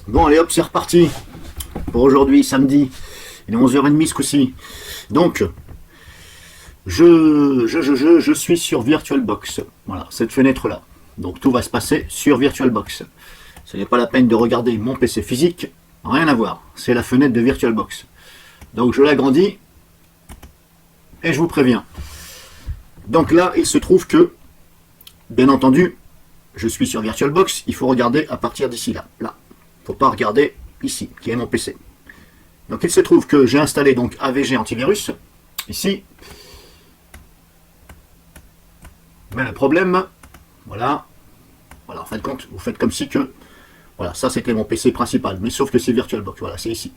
Bon, allez hop, c'est reparti pour aujourd'hui, samedi. Il est 11h30 ce coup-ci. Donc, je suis sur VirtualBox. Voilà, cette fenêtre-là. Donc, tout va se passer sur VirtualBox. Ce n'est pas la peine de regarder mon PC physique. Rien à voir. C'est la fenêtre de VirtualBox. Donc, je l'agrandis. Et je vous préviens. Donc là, il se trouve que, bien entendu, je suis sur VirtualBox. Il faut regarder à partir d'ici là. Là. Il ne faut pas regarder ici, qui est mon PC. Donc il se trouve que j'ai installé donc AVG antivirus, ici. Mais le problème, voilà, en fin de compte, vous faites comme si que, voilà, ça c'était mon PC principal, mais sauf que c'est VirtualBox, voilà, c'est ici.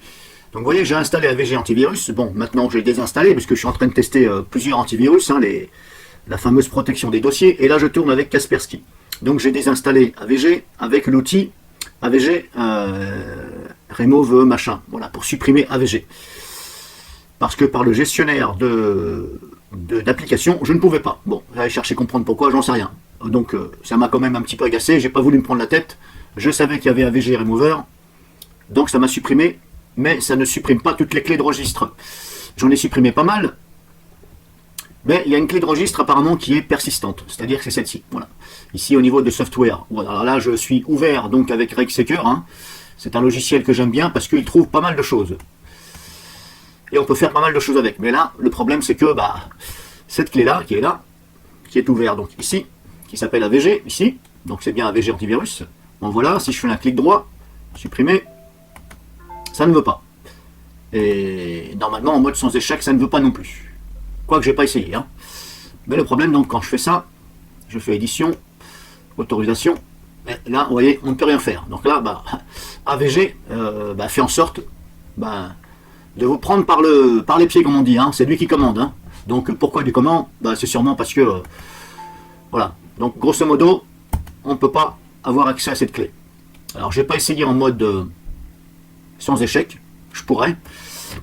Donc vous voyez, j'ai installé AVG antivirus, bon, maintenant j'ai désinstallé, parce que je suis en train de tester plusieurs antivirus, hein, la fameuse protection des dossiers, et là je tourne avec Kaspersky. Donc j'ai désinstallé AVG avec l'outil AVG remove machin, voilà, pour supprimer AVG. Parce que par le gestionnaire d'application, je ne pouvais pas. Bon, j'allais chercher à comprendre pourquoi, j'en sais rien. Donc ça m'a quand même un petit peu agacé, j'ai pas voulu me prendre la tête. Je savais qu'il y avait AVG Remover, donc ça m'a supprimé, mais ça ne supprime pas toutes les clés de registre. J'en ai supprimé pas mal, mais il y a une clé de registre apparemment qui est persistante, c'est-à-dire que c'est celle-ci. Voilà. Ici au niveau de software. Voilà. Alors là je suis ouvert donc avec RegSecure. Hein. C'est un logiciel que j'aime bien parce qu'il trouve pas mal de choses. Et on peut faire pas mal de choses avec. Mais là, le problème c'est que cette clé-là, qui est ouverte donc ici, qui s'appelle AVG, ici, donc c'est bien AVG antivirus. Bon voilà, si je fais un clic droit, supprimer, ça ne veut pas. Et normalement en mode sans échec, ça ne veut pas non plus. Quoique j'ai pas essayé. Hein. Mais le problème donc quand je fais ça, je fais édition, autorisation, et là vous voyez, on ne peut rien faire. Donc là, AVG fait en sorte de vous prendre par les pieds comme on dit, hein. C'est lui qui commande. Hein. Donc pourquoi il commande? C'est sûrement parce que voilà. Donc grosso modo, on ne peut pas avoir accès à cette clé. Alors j'ai pas essayé en mode sans échec, je pourrais.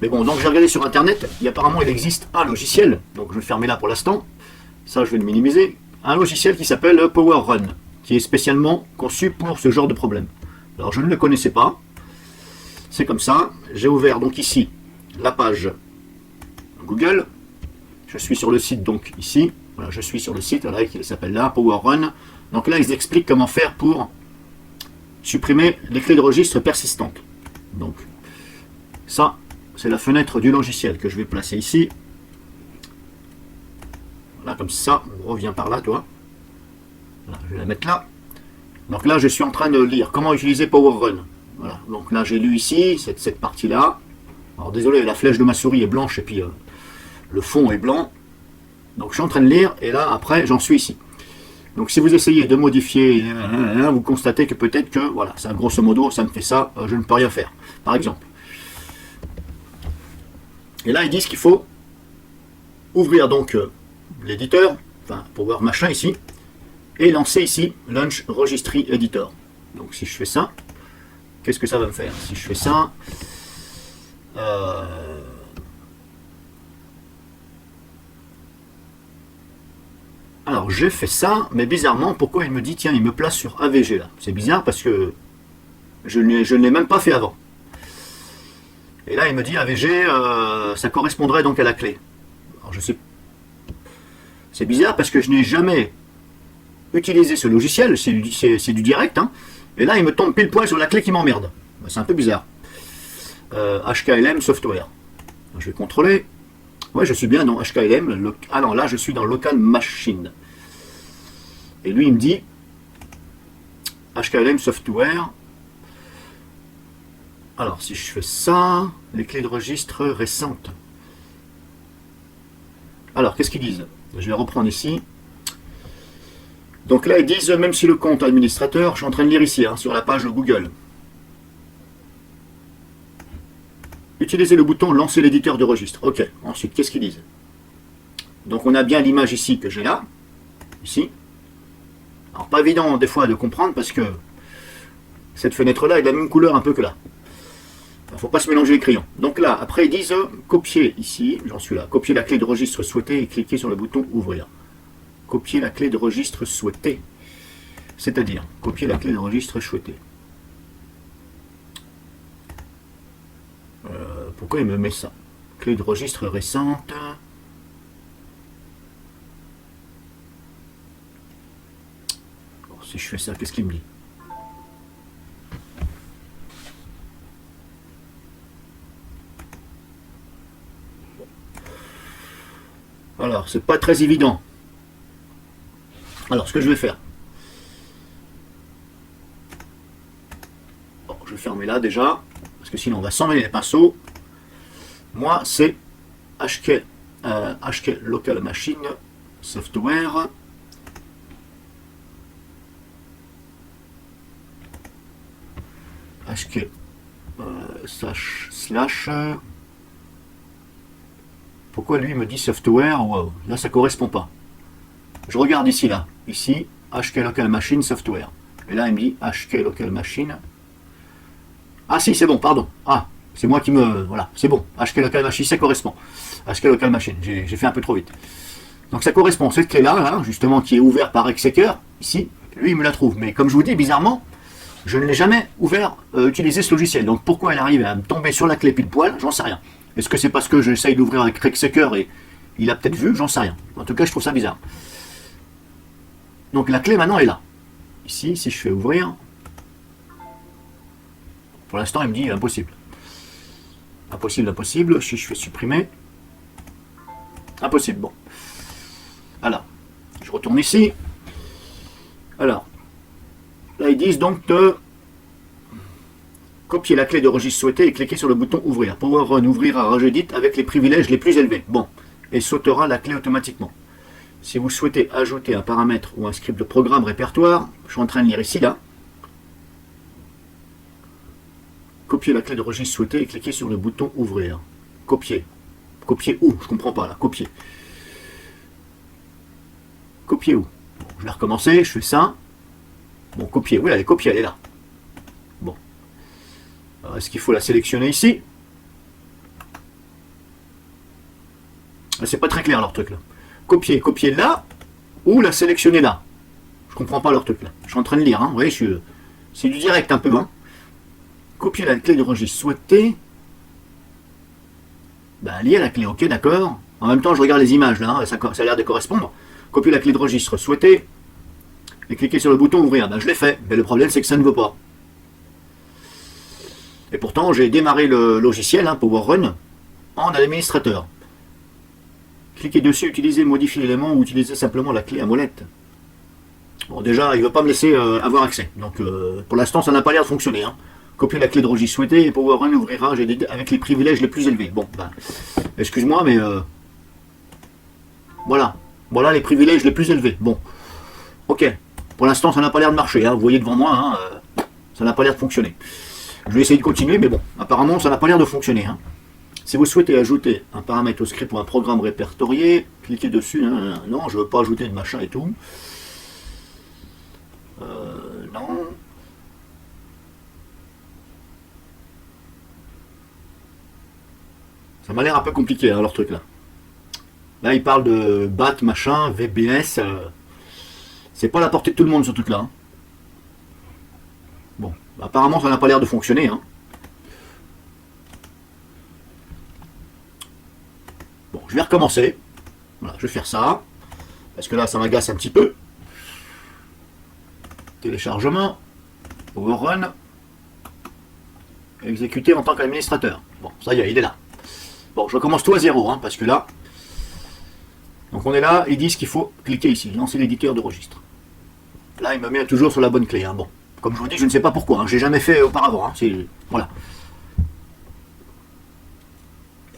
Mais bon, donc j'ai regardé sur internet, apparemment il existe un logiciel, donc je vais le fermer là pour l'instant, ça je vais le minimiser, un logiciel qui s'appelle PowerRun, qui est spécialement conçu pour ce genre de problème. Alors je ne le connaissais pas, c'est comme ça, j'ai ouvert donc ici la page Google, je suis sur le site donc ici, voilà, je suis sur le site, voilà, qui s'appelle là, PowerRun, donc là ils expliquent comment faire pour supprimer les clés de registre persistantes. Donc ça, c'est la fenêtre du logiciel que je vais placer ici. Voilà, comme ça, on revient par là, toi. Voilà, je vais la mettre là. Donc là, je suis en train de lire comment utiliser PowerRun. Voilà, donc là, j'ai lu ici, cette partie-là. Alors désolé, la flèche de ma souris est blanche et puis le fond est blanc. Donc je suis en train de lire et là, après, j'en suis ici. Donc si vous essayez de modifier, vous constatez que peut-être que, voilà, ça, grosso modo, ça me fait ça, je ne peux rien faire. Par exemple. Et là, ils disent qu'il faut ouvrir donc l'éditeur, enfin, pour voir machin ici, et lancer ici Launch Registry Editor. Donc si je fais ça, qu'est-ce que ça va me faire? Si je fais ça, alors j'ai fait ça, mais bizarrement, pourquoi il me dit, tiens, il me place sur AVG là? C'est bizarre parce que je ne l'ai même pas fait avant. Et là, il me dit AVG, ça correspondrait donc à la clé. Alors, je sais. C'est bizarre parce que je n'ai jamais utilisé ce logiciel, c'est du direct. Hein. Et là, il me tombe pile poil sur la clé qui m'emmerde. C'est un peu bizarre. HKLM Software. Je vais contrôler. Ouais, je suis bien dans HKLM. Ah non, là, je suis dans Local Machine. Et lui, il me dit HKLM Software. Alors, si je fais ça, les clés de registre récentes. Alors, qu'est-ce qu'ils disent? Je vais reprendre ici. Donc là, ils disent, même si le compte administrateur, je suis en train de lire ici, hein, sur la page Google. Utilisez le bouton lancer l'éditeur de registre. Ok, ensuite, qu'est-ce qu'ils disent? Donc, on a bien l'image ici que j'ai là. Ici. Alors, pas évident des fois de comprendre parce que cette fenêtre-là est de la même couleur un peu que là. Il ne faut pas se mélanger les crayons. Donc là, après, ils disent copier ici, j'en suis là, copier la clé de registre souhaitée et cliquer sur le bouton ouvrir. Copier la clé de registre souhaitée. C'est-à-dire, copier la clé de registre souhaitée. Pourquoi il me met ça? Clé de registre récente. Bon, si je fais ça, qu'est-ce qu'il me dit? Alors, c'est pas très évident. Alors, ce que je vais faire. Bon, je vais fermer là déjà, parce que sinon on va s'emmêler les pinceaux. Moi, c'est HK Local Machine Software. HK slash. Pourquoi lui me dit software? Wow, là ça correspond pas. Je regarde ici, là. Ici, HK Local Machine Software. Et là, il me dit HK Local Machine. Ah si, c'est bon, pardon. Ah, c'est moi qui me... Voilà, c'est bon. HK Local Machine, ça correspond. HK Local Machine, j'ai fait un peu trop vite. Donc ça correspond. Cette clé-là, là, justement, qui est ouverte par Exeker, ici, lui, il me la trouve. Mais comme je vous dis, bizarrement, je ne l'ai jamais ouvert, utilisé ce logiciel. Donc pourquoi elle arrive à me tomber sur la clé pile poil, j'en sais rien. Est-ce que c'est parce que j'essaye d'ouvrir avec Exeker et il a peut-être vu, j'en sais rien. En tout cas, je trouve ça bizarre. Donc la clé maintenant est là. Ici, si je fais ouvrir, pour l'instant, il me dit impossible. Impossible, impossible. Si je fais supprimer, impossible. Bon. Alors, je retourne ici. Alors, là, ils disent donc de copier la clé de registre souhaitée et cliquer sur le bouton ouvrir. Power Run ouvrira Regedit avec les privilèges les plus élevés. Bon. Et sautera la clé automatiquement. Si vous souhaitez ajouter un paramètre ou un script de programme répertoire, je suis en train de lire ici, là. Copier la clé de registre souhaitée et cliquer sur le bouton ouvrir. Copier. Copier où? Je comprends pas là. Copier. Copier où? Bon, je vais recommencer, je fais ça. Bon, copier. Oui, elle est copiée, elle est là. Bon. Alors, est-ce qu'il faut la sélectionner ici? C'est pas très clair leur truc là. Copier, copier là, ou la sélectionner là. Je comprends pas leur truc là. Je suis en train de lire, hein. Vous voyez, c'est du direct un peu, hein. Copier la clé de registre souhaitée. Ben, lier la clé, ok, d'accord. En même temps, je regarde les images là, hein, ça a l'air de correspondre. Copier la clé de registre souhaitée. Et cliquer sur le bouton ouvrir. Ben, je l'ai fait. Mais le problème, c'est que ça ne veut pas. Et pourtant, j'ai démarré le logiciel, hein, Power Run, en administrateur. Cliquez dessus, utiliser, modifier l'élément ou utiliser simplement la clé à molette. Bon, déjà, il ne veut pas me laisser avoir accès. Donc, pour l'instant, ça n'a pas l'air de fonctionner. Hein. Copier la clé de registre souhaitée et Power Run ouvrira avec les privilèges les plus élevés. Bon, ben, excuse-moi, mais voilà. Voilà les privilèges les plus élevés. Bon, ok. Pour l'instant, ça n'a pas l'air de marcher. Hein. Vous voyez devant moi, hein, ça n'a pas l'air de fonctionner. Je vais essayer de continuer, mais bon, apparemment, ça n'a pas l'air de fonctionner. Hein. Si vous souhaitez ajouter un paramètre au script ou un programme répertorié, cliquez dessus. Hein. Non, je ne veux pas ajouter de machin et tout. Non. Ça m'a l'air un peu compliqué, hein, leur truc là. Là, ils parlent de BAT, machin, VBS. C'est pas à la portée de tout le monde, ce truc là. Hein. Bon, apparemment, ça n'a pas l'air de fonctionner. Hein. Bon, je vais recommencer. Voilà, je vais faire ça. Parce que là, ça m'agace un petit peu. Téléchargement. Overrun. Exécuter en tant qu'administrateur. Bon, ça y est, il est là. Bon, je recommence tout à zéro, hein, parce que là... Donc on est là, ils disent qu'il faut cliquer ici, lancer l'éditeur de registre. Là, il me met toujours sur la bonne clé. Hein. Bon, comme je vous dis, je ne sais pas pourquoi. Hein. Je n'ai jamais fait auparavant. Hein. Voilà.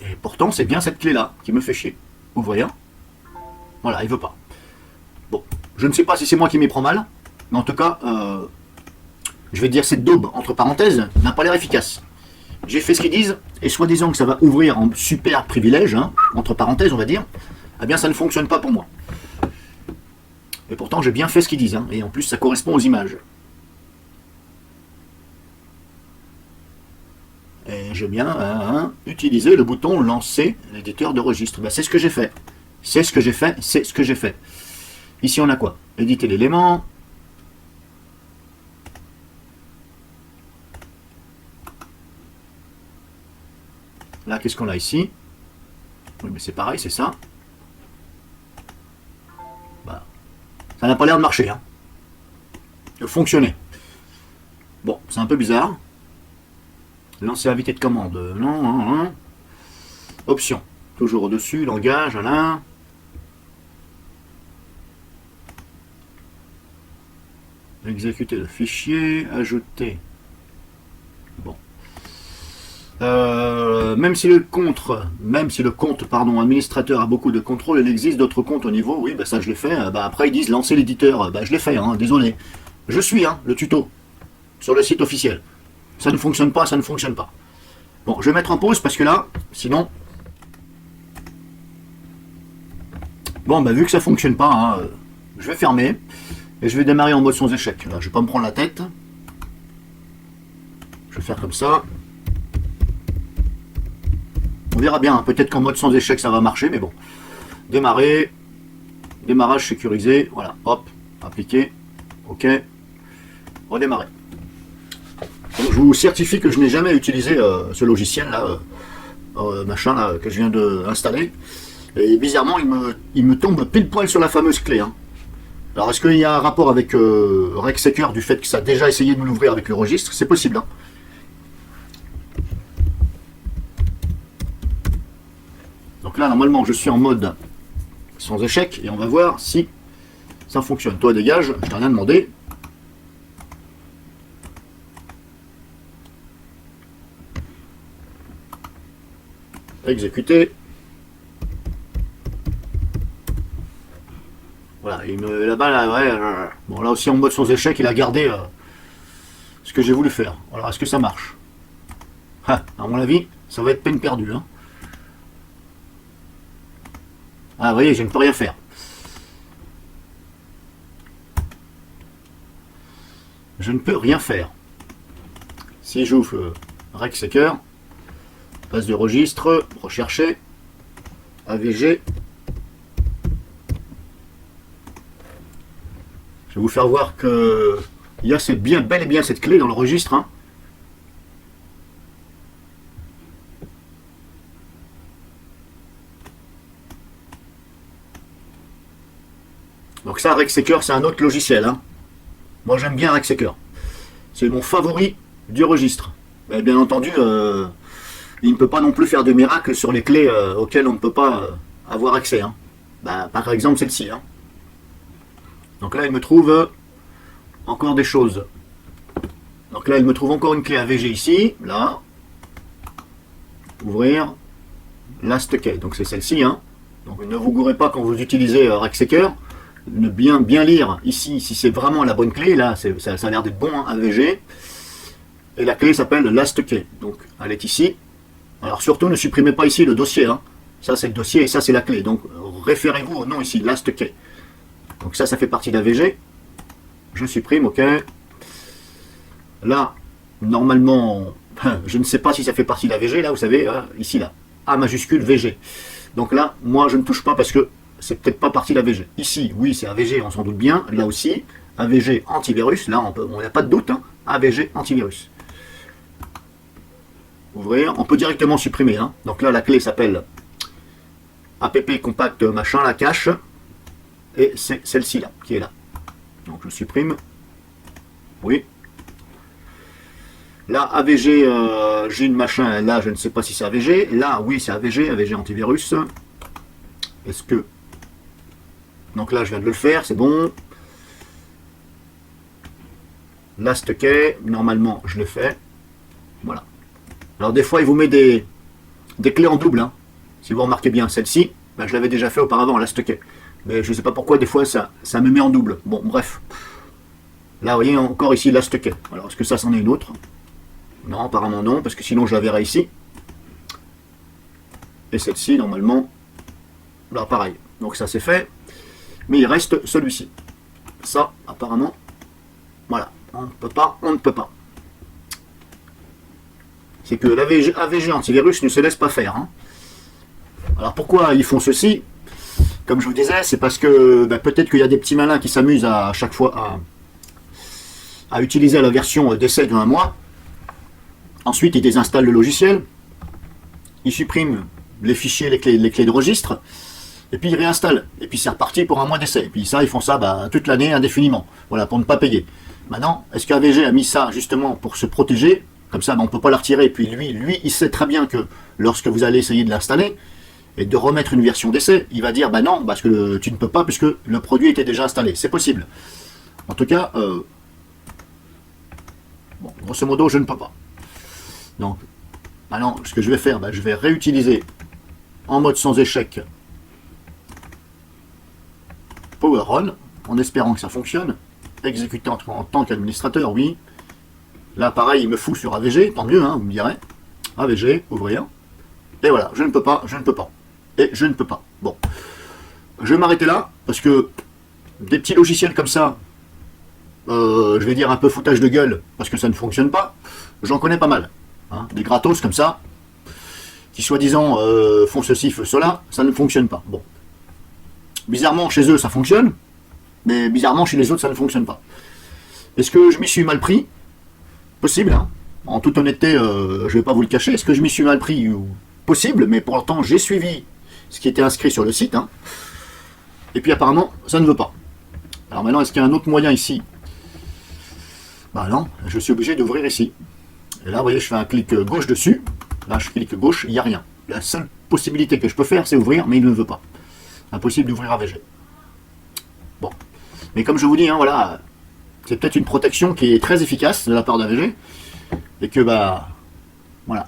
Et pourtant, c'est bien cette clé-là qui me fait chier. Vous voyez? Voilà, il veut pas. Bon, je ne sais pas si c'est moi qui m'y prends mal, mais en tout cas, je vais dire cette daube, entre parenthèses, n'a pas l'air efficace. J'ai fait ce qu'ils disent, et soi-disant que ça va ouvrir en super privilège, hein, entre parenthèses, on va dire, eh bien ça ne fonctionne pas pour moi. Et pourtant, j'ai bien fait ce qu'ils disent, hein, et en plus, ça correspond aux images. Et j'ai bien utilisé le bouton lancer l'éditeur de registre. Ben, c'est ce que j'ai fait. C'est ce que j'ai fait, c'est ce que j'ai fait. Ici, on a quoi? Éditer l'élément. Là, qu'est-ce qu'on a ici? Oui, mais c'est pareil, c'est ça. Bah, ça n'a pas l'air de marcher, hein. De fonctionner. Bon, c'est un peu bizarre. Lancer à vitesse de commande. Non, non, non. Option. Toujours au-dessus, langage, là. Exécuter le fichier, ajouter. Bon. Même si le compte administrateur a beaucoup de contrôle, il existe d'autres comptes au niveau. Oui, bah ça je l'ai fait. Bah, après ils disent lancer l'éditeur. Bah je l'ai fait, hein, désolé. Je suis le tuto sur le site officiel. Ça ne fonctionne pas, ça ne fonctionne pas. Bon, je vais mettre en pause parce que là, sinon. Bon, bah vu que ça fonctionne pas, hein, je vais fermer et je vais démarrer en mode sans échec. Là, je vais pas me prendre la tête. Je vais faire comme ça. On verra bien, hein. Peut-être qu'en mode sans échec ça va marcher, mais bon. Démarrer, démarrage sécurisé, voilà, hop, appliquer, ok, redémarrer. Donc, je vous certifie que je n'ai jamais utilisé ce logiciel là, machin là, que je viens d'installer. Et bizarrement, il me tombe pile poil sur la fameuse clé. Hein. Alors, est-ce qu'il y a un rapport avec RegSecure du fait que ça a déjà essayé de me l'ouvrir avec le registre? C'est possible. Hein. Donc là, normalement, je suis en mode sans échec et on va voir si ça fonctionne. Toi, dégage, je t'ai rien demandé. Exécuter. Voilà, là-bas, là, ouais, bon, là aussi en mode sans échec, il a gardé ce que j'ai voulu faire. Alors, est-ce que ça marche? À mon avis, ça va être peine perdue. Hein. Ah, vous voyez, je ne peux rien faire. Je ne peux rien faire. Si j'ouvre RegSecure, base de registre, rechercher, AVG. Je vais vous faire voir que il y a bel et bien cette clé dans le registre. Hein. Donc ça, RegSecure, c'est un autre logiciel. Hein. Moi, j'aime bien RegSecure. C'est mon favori du registre. Mais bien entendu, il ne peut pas non plus faire de miracle sur les clés auxquelles on ne peut pas avoir accès. Hein. Bah, par exemple, celle-ci. Hein. Donc là, il me trouve encore des choses. Donc là, il me trouve encore une clé AVG ici. Là. Ouvrir. Last key. Donc c'est celle-ci. Hein. Donc ne vous gourrez pas quand vous utilisez RegSecure. Bien lire ici si c'est vraiment la bonne clé. Là, ça a l'air d'être bon, hein, AVG. Et la clé s'appelle Last key. Donc elle est ici. Alors surtout, ne supprimez pas ici le dossier. Hein. Ça, c'est le dossier et ça, c'est la clé. Donc référez-vous au nom ici, Last key. Donc ça fait partie d'AVG. Je supprime, ok. Là, normalement, je ne sais pas si ça fait partie d'AVG, là, vous savez, ici, là. A majuscule VG. Donc là, moi, je ne touche pas parce que c'est peut-être pas partie d'AVG. Ici, oui, c'est AVG, on s'en doute bien. Là aussi, AVG antivirus. Là, on n'y a pas de doute. Hein. AVG antivirus. Ouvrir. On peut directement supprimer. Hein. Donc là, la clé s'appelle app compact machin, la cache. Et c'est celle-ci là, qui est là. Donc je supprime. Oui. Là, AVG, j'ai une machin, là je ne sais pas si c'est AVG. Là, oui, c'est AVG, AVG antivirus. Est-ce que... Donc là, je viens de le faire, c'est bon. Last key, normalement, je l'ai fait. Voilà. Alors des fois, il vous met des clés en double. Hein. Si vous remarquez bien, celle-ci, ben, je l'avais déjà fait auparavant, last key. Mais je ne sais pas pourquoi, des fois, ça me met en double. Bon, bref. Là, vous voyez, encore ici, last key. Alors, est-ce que ça, c'en est une autre? Non, apparemment non, parce que sinon, je la verrai ici. Et celle-ci, normalement, là, pareil. Donc, ça, c'est fait. Mais il reste celui-ci. Ça, apparemment, voilà. On ne peut pas, on ne peut pas. C'est que l'AVG antivirus ne se laisse pas faire. Hein. Alors, pourquoi ils font ceci? Comme je vous disais, c'est parce que peut-être qu'il y a des petits malins qui s'amusent à chaque fois à utiliser la version d'essai de 1 mois. Ensuite, ils désinstallent le logiciel. il supprime les fichiers, les clés de registre, et puis il réinstalle. Et puis c'est reparti pour un mois d'essai. Et puis ça, ils font ça toute l'année indéfiniment. Voilà, pour ne pas payer. Maintenant, est-ce qu'AVG a mis ça justement pour se protéger? Comme ça, on ne peut pas la retirer. Et puis lui, il sait très bien que lorsque vous allez essayer de l'installer et de remettre une version d'essai, il va dire bah non, parce que tu ne peux pas, puisque le produit était déjà installé. C'est possible. En tout cas, bon, grosso modo, je ne peux pas. Donc, maintenant, ce que je vais faire, bah, je vais réutiliser en mode sans échec Power On, en espérant que ça fonctionne. Exécuter en tant qu'administrateur, oui. Là, pareil, il me fout sur AVG, tant mieux, hein, vous me direz. AVG, ouvrir. Et voilà, je ne peux pas, je ne peux pas. Et je ne peux pas. Bon. Je vais m'arrêter là, parce que des petits logiciels comme ça, je vais dire un peu foutage de gueule, parce que ça ne fonctionne pas, j'en connais pas mal. Hein, des gratos comme ça, qui soi-disant font ceci, font cela, ça ne fonctionne pas. Bon. Bizarrement, chez eux, ça fonctionne, mais bizarrement, chez les autres, ça ne fonctionne pas. Est-ce que je m'y suis mal pris? Possible, hein. En toute honnêteté, je ne vais pas vous le cacher. Est-ce que je m'y suis mal pris? Possible, mais pour l'instant, j'ai suivi ce qui était inscrit sur le site. Hein. Et puis apparemment, ça ne veut pas. Alors maintenant, est-ce qu'il y a un autre moyen ici? Bah non, je suis obligé d'ouvrir ici. Et là, vous voyez, je fais un clic gauche dessus. Là, je clique gauche, il n'y a rien. La seule possibilité que je peux faire, c'est ouvrir, mais il ne veut pas. Impossible d'ouvrir AVG. Bon. Mais comme je vous dis, hein, voilà, c'est peut-être une protection qui est très efficace de la part d'AVG. Et que, bah, voilà.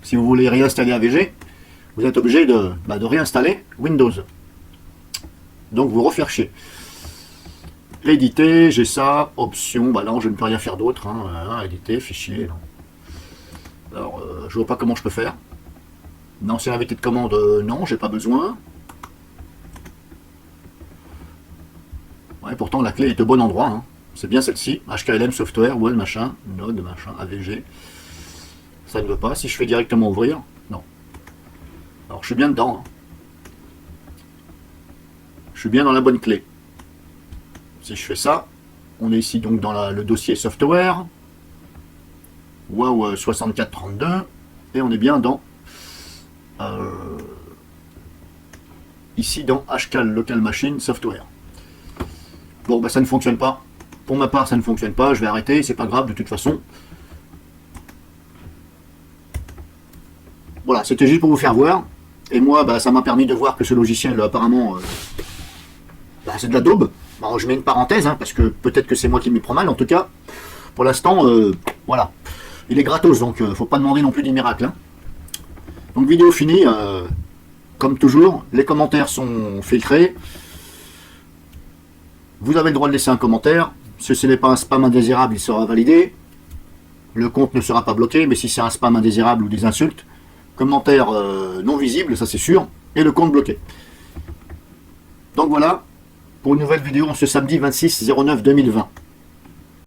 Si vous voulez réinstaller AVG, vous êtes obligé de réinstaller Windows. Donc, vous refaire chier. Éditer, j'ai ça, option, bah non, je ne peux rien faire d'autre. Hein, éditer, fichier, non. Alors, je vois pas comment je peux faire. Non, c'est invité de commande, non, j'ai pas besoin. Ouais, pourtant, la clé est au bon endroit. Hein. C'est bien celle-ci. HKLM Software, Wall, machin, Node, machin, AVG. Ça ne veut pas. Si je fais directement ouvrir, non. Alors, je suis bien dedans. Hein. Je suis bien dans la bonne clé. Si je fais ça, on est ici donc dans le dossier Software. Wow 6432. Et on est bien dans... ici dans HKL Local Machine Software. Bon, bah ça ne fonctionne pas. Pour ma part, ça ne fonctionne pas. Je vais arrêter. C'est pas grave de toute façon. Voilà, c'était juste pour vous faire voir. Et moi, bah, ça m'a permis de voir que ce logiciel, apparemment, c'est de la daube. Alors, je mets une parenthèse, hein, parce que peut-être que c'est moi qui m'y prends mal. En tout cas, pour l'instant, voilà. Il est gratos, donc faut pas demander non plus des miracles. Hein. Donc, vidéo finie. Comme toujours, les commentaires sont filtrés. Vous avez le droit de laisser un commentaire. Si ce n'est pas un spam indésirable, il sera validé. Le compte ne sera pas bloqué, mais si c'est un spam indésirable ou des insultes, commentaire non visible, ça c'est sûr, et le compte bloqué. Donc voilà, pour une nouvelle vidéo en ce samedi 26/09/2020.